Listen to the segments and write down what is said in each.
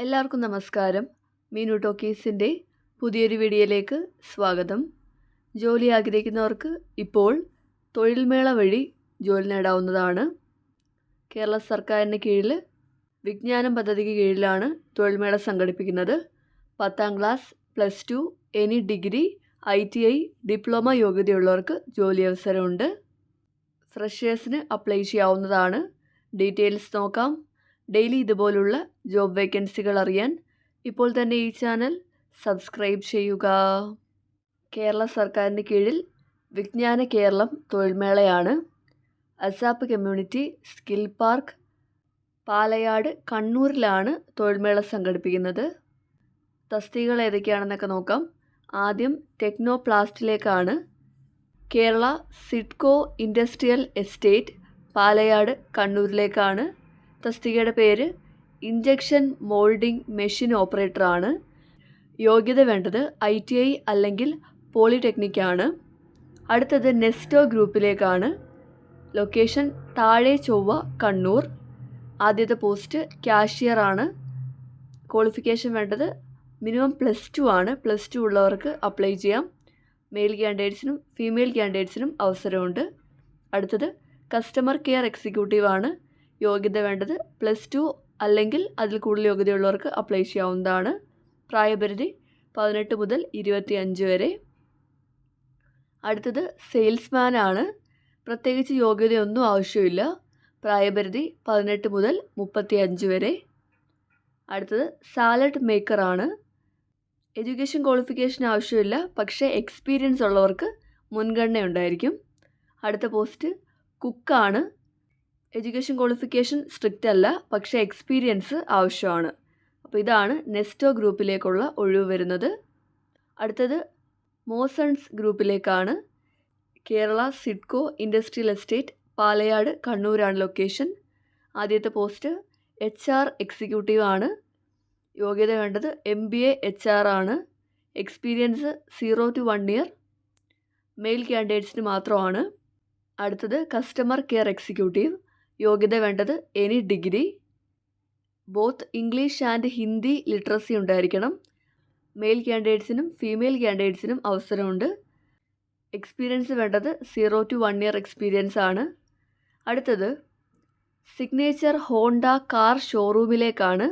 എല്ലാവർക്കും നമസ്കാരം. മീനു ടോക്കീസിൻ്റെ പുതിയൊരു വീഡിയോയിലേക്ക് സ്വാഗതം. ജോലി ആഗ്രഹിക്കുന്നവർക്ക് ഇപ്പോൾ തൊഴിൽമേള വഴി ജോലി നേടാവുന്നതാണ്. കേരള സർക്കാരിന് കീഴിൽ വിജ്ഞാനം പദ്ധതിക്ക് കീഴിലാണ് തൊഴിൽമേള സംഘടിപ്പിക്കുന്നത്. 10ാം class, +2, any degree, ITI, diploma യോഗ്യതയുള്ളവർക്ക് ജോലി അവസരമുണ്ട്. ഫ്രഷേഴ്സിന് അപ്ലൈ ചെയ്യാവുന്നതാണ്. ഡീറ്റെയിൽസ് നോക്കാം. ഡെയിലി ഇതുപോലുള്ള ജോബ് വേക്കൻസികൾ അറിയാൻ ഇപ്പോൾ തന്നെ ഈ ചാനൽ സബ്സ്ക്രൈബ് ചെയ്യുക. കേരള സർക്കാരിന് കീഴിൽ വിജ്ഞാന കേരളം തൊഴിൽമേളയാണ്. ASAP community skill park Palayad, കണ്ണൂരിലാണ് തൊഴിൽമേള സംഘടിപ്പിക്കുന്നത്. തസ്തികകൾ ഏതൊക്കെയാണെന്നൊക്കെ നോക്കാം. ആദ്യം ടെക്നോപ്ലാസ്റ്റിലേക്കാണ്. കേരള സിഡ്കോ ഇൻഡസ്ട്രിയൽ എസ്റ്റേറ്റ്, പാലയാട്, കണ്ണൂരിലേക്കാണ്. തസ്തികയുടെ പേര് ഇഞ്ചക്ഷൻ മോൾഡിംഗ് മെഷീൻ ഓപ്പറേറ്ററാണ്. യോഗ്യത വേണ്ടത് ITI അല്ലെങ്കിൽ പോളിടെക്നിക്കാണ്. അടുത്തത് നെസ്റ്റോ ഗ്രൂപ്പിലേക്കാണ്. ലൊക്കേഷൻ താഴെ ചൊവ്വ, കണ്ണൂർ. ആദ്യത്തെ പോസ്റ്റ് കാഷ്യർ ആണ്. ക്വാളിഫിക്കേഷൻ വേണ്ടത് മിനിമം +2 ആണ്. +2 ഉള്ളവർക്ക് അപ്ലൈ ചെയ്യാം. മെയിൽ ക്യാൻഡിഡേറ്റ്സിനും ഫീമെയിൽ ക്യാൻഡിഡേറ്റ്സിനും അവസരമുണ്ട്. അടുത്തത് കസ്റ്റമർ കെയർ എക്സിക്യൂട്ടീവ് ആണ്. യോഗ്യത വേണ്ടത് +2 അല്ലെങ്കിൽ അതിൽ കൂടുതൽ യോഗ്യതയുള്ളവർക്ക് അപ്ലൈ ചെയ്യാവുന്നതാണ്. പ്രായപരിധി 18 മുതൽ 25 വരെ. അടുത്തത് സെയിൽസ്മാൻ ആണ്. പ്രത്യേകിച്ച് യോഗ്യതയൊന്നും ആവശ്യമില്ല. പ്രായപരിധി 18 മുതൽ 35 വരെ. അടുത്തത് സാലഡ് മേക്കർ ആണ്. എഡ്യൂക്കേഷൻ ക്വാളിഫിക്കേഷൻ ആവശ്യമില്ല, പക്ഷേ എക്സ്പീരിയൻസ് ഉള്ളവർക്ക് മുൻഗണന ഉണ്ടായിരിക്കും. അടുത്ത പോസ്റ്റ് കുക്കാണ്. എഡ്യൂക്കേഷൻ ക്വാളിഫിക്കേഷൻ സ്ട്രിക്റ്റ് അല്ല, പക്ഷേ എക്സ്പീരിയൻസ് ആവശ്യമാണ്. അപ്പോൾ ഇതാണ് നെസ്റ്റോ ഗ്രൂപ്പിലേക്കുള്ള ഒഴിവ് വരുന്നത്. അടുത്തത് മോസൺസ് ഗ്രൂപ്പിലേക്കാണ്. കേരള സിഡ്കോ ഇൻഡസ്ട്രിയൽ എസ്റ്റേറ്റ്, പാലയാട്, കണ്ണൂരാണ് ലൊക്കേഷൻ. ആദ്യത്തെ പോസ്റ്റ് HR എക്സിക്യൂട്ടീവ് ആണ്. യോഗ്യത വേണ്ടത് MBA HR ആണ്. Experience 0 to 1 year. മെയിൽ ക്യാൻഡിഡേറ്റ്സിന് മാത്രമാണ്. അടുത്തത് കസ്റ്റമർ കെയർ എക്സിക്യൂട്ടീവ്. യോഗ്യത വേണ്ടത് any degree. Both English and Hindi literacy ഉണ്ടായിരിക്കണം. മെയിൽ ക്യാൻഡിഡേറ്റ്സിനും ഫീമെയിൽ ക്യാൻഡിഡേറ്റ്സിനും അവസരമുണ്ട്. എക്സ്പീരിയൻസ് വേണ്ടത് 0 to 1 ഇയർ എക്സ്പീരിയൻസ് ആണ്. അടുത്തത് സിഗ്നേച്ചർ ഹോണ്ട കാർ ഷോറൂമിലേക്കാണ്.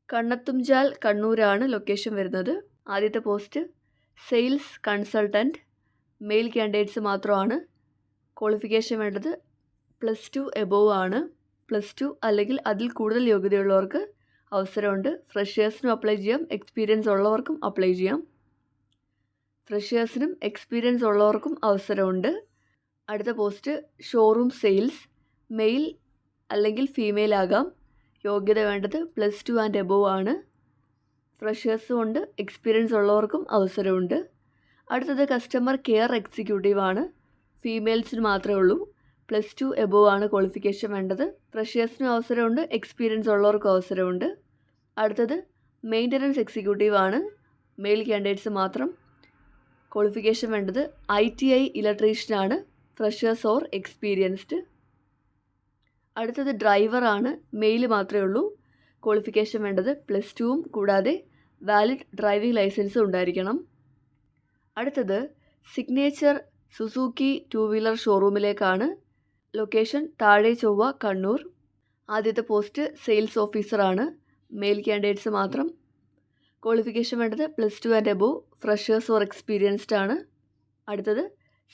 കണ്ണത്തുംചാൽ, കണ്ണൂരാണ് ലൊക്കേഷൻ വരുന്നത്. ആദ്യത്തെ post sales consultant. Male candidates മാത്രമാണ്. ക്വാളിഫിക്കേഷൻ വേണ്ടത് +2 എബോവ് ആണ്. +2 അല്ലെങ്കിൽ അതിൽ കൂടുതൽ യോഗ്യതയുള്ളവർക്ക് അവസരമുണ്ട്. ഫ്രഷേഴ്സിനും അപ്ലൈ ചെയ്യാം, എക്സ്പീരിയൻസ് ഉള്ളവർക്കും അപ്ലൈ ചെയ്യാം. ഫ്രഷേഴ്സിനും എക്സ്പീരിയൻസ് ഉള്ളവർക്കും അവസരമുണ്ട്. അടുത്ത പോസ്റ്റ് ഷോറൂം സെയിൽസ്. മെയിൽ അല്ലെങ്കിൽ ഫീമെയിൽ ആകാം. യോഗ്യത വേണ്ടത് +2 ആൻഡ് എബോവ് ആണ്. ഫ്രഷേഴ്സും ഉണ്ട്, എക്സ്പീരിയൻസ് ഉള്ളവർക്കും അവസരമുണ്ട്. അടുത്തത് കസ്റ്റമർ കെയർ എക്സിക്യൂട്ടീവ് ആണ്. ഫീമെയിൽസിന് മാത്രമേ ഉള്ളൂ. +2 എബോവ് ആണ് ക്വാളിഫിക്കേഷൻ വേണ്ടത്. ഫ്രഷേഴ്സിനും അവസരമുണ്ട്, എക്സ്പീരിയൻസ് ഉള്ളവർക്കും അവസരമുണ്ട്. അടുത്തത് മെയിൻ്റനൻസ് എക്സിക്യൂട്ടീവ് ആണ്. മെയിൽ ക്യാൻഡിഡേറ്റ്സ് മാത്രം. ക്വാളിഫിക്കേഷൻ വേണ്ടത് ITI ഇലക്ട്രീഷ്യനാണ്. Freshers or experienced. അടുത്തത് ഡ്രൈവർ ആണ്. മെയിൽ മാത്രമേ ഉള്ളൂ. ക്വാളിഫിക്കേഷൻ വേണ്ടത് +2 കൂടാതെ വാലിഡ് ഡ്രൈവിംഗ് ലൈസൻസും ഉണ്ടായിരിക്കണം. അടുത്തത് സിഗ്നേച്ചർ സുസുക്കി 2 വീലർ ഷോറൂമിലേക്കാണ്. ലൊക്കേഷൻ താഴെ ചൊവ്വ, കണ്ണൂർ. ആദ്യത്തെ പോസ്റ്റ് സെയിൽസ് ഓഫീസറാണ്. മെയിൽ ക്യാൻഡിഡേറ്റ്സ് മാത്രം. ക്വാളിഫിക്കേഷൻ വേണ്ടത് +2 and above. Freshers or experienced ആണ്. അടുത്തത്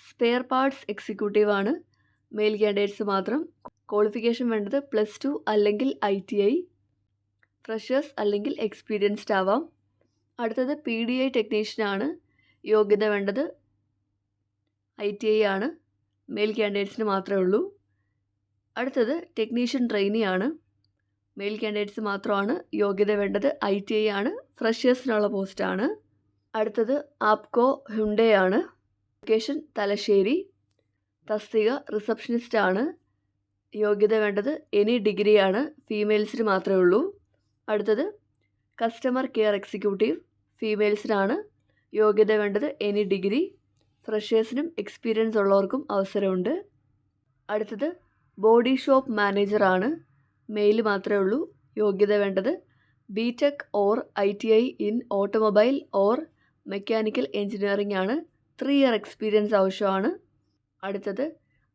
സ്പെയർ പാർട്സ് എക്സിക്യൂട്ടീവ് ആണ്. മെയിൽ ക്യാൻഡിഡേറ്റ്സ് മാത്രം. ക്വാളിഫിക്കേഷൻ വേണ്ടത് +2 അല്ലെങ്കിൽ ITI. ഫ്രഷേഴ്സ് അല്ലെങ്കിൽ എക്സ്പീരിയൻസ്ഡ് ആവാം. അടുത്തത് PDI ടെക്നീഷ്യൻ ആണ്. യോഗ്യത വേണ്ടത് ITI ആണ്. മെയിൽ ക്യാൻഡിഡേറ്റ്സിന് മാത്രമേ ഉള്ളൂ. അടുത്തത് ടെക്നീഷ്യൻ ട്രെയിനി ആണ്. മെയിൽ ക്യാൻഡിഡേറ്റ്സ് മാത്രമാണ്. യോഗ്യത വേണ്ടത് ITI ആണ്. ഫ്രഷേഴ്സിനുള്ള പോസ്റ്റാണ്. അടുത്തത് ആപ്കോ ഹുണ്ടേ ആണ്. ലൊക്കേഷൻ തലശ്ശേരി. തസ്തിക റിസപ്ഷനിസ്റ്റ് ആണ്. യോഗ്യത വേണ്ടത് എനി ഡിഗ്രിയാണ്. ഫീമെയിൽസിന് മാത്രമേ ഉള്ളൂ. അടുത്തത് കസ്റ്റമർ കെയർ എക്സിക്യൂട്ടീവ്. ഫീമെയിൽസിനാണ്. യോഗ്യത വേണ്ടത് എനി ഡിഗ്രി. ഫ്രഷേഴ്സിനും എക്സ്പീരിയൻസ് ഉള്ളവർക്കും അവസരമുണ്ട്. അടുത്തത് ബോഡി ഷോപ്പ് മാനേജറാണ്. മെയിൽ മാത്രമേ ഉള്ളൂ. യോഗ്യത വേണ്ടത് BTech or ITI in automobile or mechanical engineering ആണ്. 3 ഇയർ എക്സ്പീരിയൻസ് ആവശ്യമാണ്. അടുത്തത്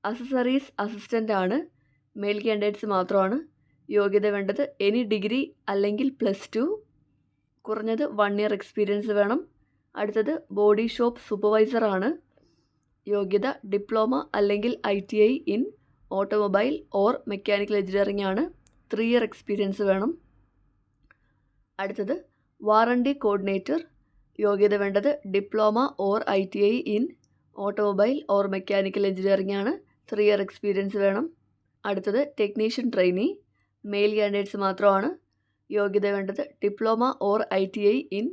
അസസറീസ് അസിസ്റ്റൻ്റ് ആണ്. മെയിൽ കാൻഡിഡേറ്റ്സ് മാത്രമാണ്. യോഗ്യത വേണ്ടത് എനി ഡിഗ്രി അല്ലെങ്കിൽ +2, കുറഞ്ഞത് 1 ഇയർ എക്സ്പീരിയൻസ് വേണം. അടുത്തത് ബോഡി ഷോപ്പ് സൂപ്പർവൈസർ ആണ്. യോഗ്യത ഡിപ്ലോമ അല്ലെങ്കിൽ ITI in automobile or mechanical engineering ആണ്. 3 ഇയർ എക്സ്പീരിയൻസ് വേണം. അടുത്തത് വാറണ്ടി കോർഡിനേറ്റർ. യോഗ്യത വേണ്ടത് diploma or ITI in automobile or mechanical engineering ആണ്. 3 ഇയർ എക്സ്പീരിയൻസ് വേണം. അടുത്തത് ടെക്നീഷ്യൻ ട്രെയിനി. മെയിൽ കാൻഡിഡേറ്റ്സ് മാത്രമാണ്. യോഗ്യത വേണ്ടത് diploma or ITI in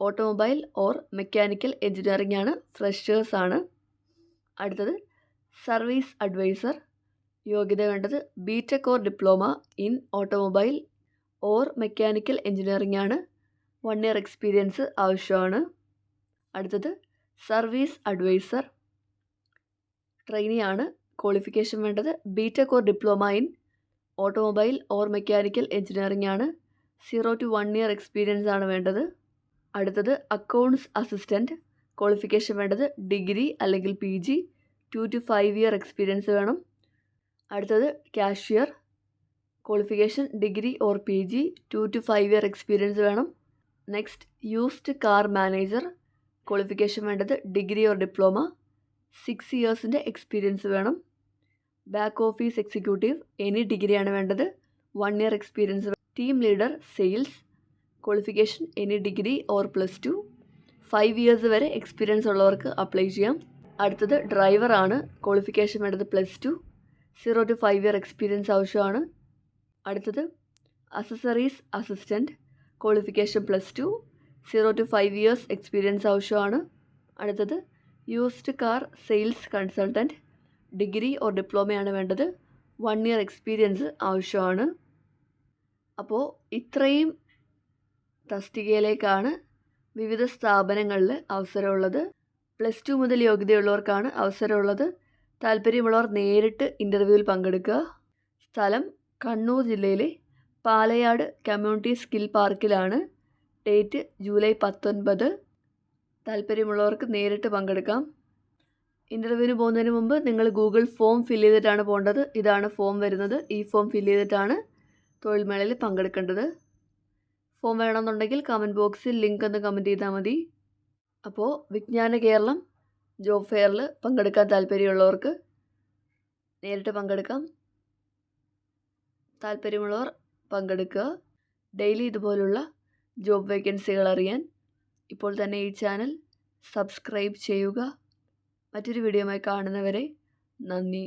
automobile or mechanical engineering ആണ്. ഫ്രഷേഴ്സ് ആണ്. അടുത്തത് സർവീസ് അഡ്വൈസർ. യോഗ്യത വേണ്ടത് BTech or diploma in automobile or mechanical engineering ആണ്. 1 ഇയർ എക്സ്പീരിയൻസ് ആവശ്യമാണ്. അടുത്തത് സർവീസ് അഡ്വൈസർ ട്രെയിനി ആണ്. ക്വാളിഫിക്കേഷൻ വേണ്ടത് BTech or diploma in automobile or mechanical engineering ആണ്. 0 to 1 ഇയർ എക്സ്പീരിയൻസ് ആണ് വേണ്ടത്. അടുത്തത് അക്കൗണ്ട്സ് അസിസ്റ്റൻറ്റ്. ക്വാളിഫിക്കേഷൻ വേണ്ടത് ഡിഗ്രി അല്ലെങ്കിൽ PG. 2 to 5 ഇയർ എക്സ്പീരിയൻസ് വേണം. അടുത്തത് cashier. Qualification degree or PG. 2 to 5 year experience വേണം. Next used car manager. Qualification വേണ്ടത് ഡിഗ്രി ഓർ ഡിപ്ലോമ. 6 ഇയേഴ്സിൻ്റെ എക്സ്പീരിയൻസ് വേണം. ബാക്ക് ഓഫീസ് എക്സിക്യൂട്ടീവ് എനി ഡിഗ്രിയാണ് വേണ്ടത്. 1 year experience. Team leader sales. Qualification any degree or +2. 5 years വരെ experience ഉള്ളവർക്ക് apply ചെയ്യാം. അടുത്തത് ഡ്രൈവർ ആണ്. ക്വാളിഫിക്കേഷൻ വേണ്ടത് +2. 0 to 5 ഇയർ എക്സ്പീരിയൻസ് ആവശ്യമാണ്. അടുത്തത് accessories assistant. Qualification +2. 0 to 5 years experience ആവശ്യമാണ്. അടുത്തത് used car sales consultant. Degree or ഡിപ്ലോമയാണ് വേണ്ടത്. 1 ഇയർ എക്സ്പീരിയൻസ് ആവശ്യമാണ്. അപ്പോൾ ഇത്രയും തസ്തികയിലേക്കാണ് വിവിധ സ്ഥാപനങ്ങളിൽ അവസരമുള്ളത്. +2 മുതൽ യോഗ്യതയുള്ളവർക്കാണ് അവസരമുള്ളത്. താല്പര്യമുള്ളവർ നേരിട്ട് ഇൻ്റർവ്യൂവിൽ പങ്കെടുക്കുക. സ്ഥലം കണ്ണൂർ ജില്ലയിലെ പാലയാട് കമ്മ്യൂണിറ്റി സ്കിൽ പാർക്കിലാണ്. Date July 19. താല്പര്യമുള്ളവർക്ക് നേരിട്ട് പങ്കെടുക്കാം. ഇൻ്റർവ്യൂവിന് പോകുന്നതിന് മുമ്പ് നിങ്ങൾ ഗൂഗിൾ ഫോം ഫില്ല് ചെയ്തിട്ടാണ് പോകേണ്ടത്. ഇതാണ് ഫോം വരുന്നത്. ഈ ഫോം ഫില്ല് ചെയ്തിട്ടാണ് തൊഴിൽ മേളയിൽ പങ്കെടുക്കേണ്ടത്. ഫോം വേണമെന്നുണ്ടെങ്കിൽ കമൻറ്റ് ബോക്സിൽ ലിങ്ക് ഒന്ന് കമൻറ്റ് ചെയ്താൽ മതി. അപ്പോൾ വിജ്ഞാന കേരളം ജോബ് ഫെയറിൽ പങ്കെടുക്കാൻ താല്പര്യമുള്ളവർക്ക് നേരിട്ട് പങ്കെടുക്കാം. താല്പര്യമുള്ളവർ പങ്കെടുക്കുക. ഡെയിലി ഇതുപോലുള്ള ജോബ് വേക്കൻസികൾ അറിയാൻ ഇപ്പോൾ തന്നെ ഈ ചാനൽ സബ്സ്ക്രൈബ് ചെയ്യുക. മറ്റൊരു വീഡിയോയുമായി കാണുന്നവരെ നന്ദി.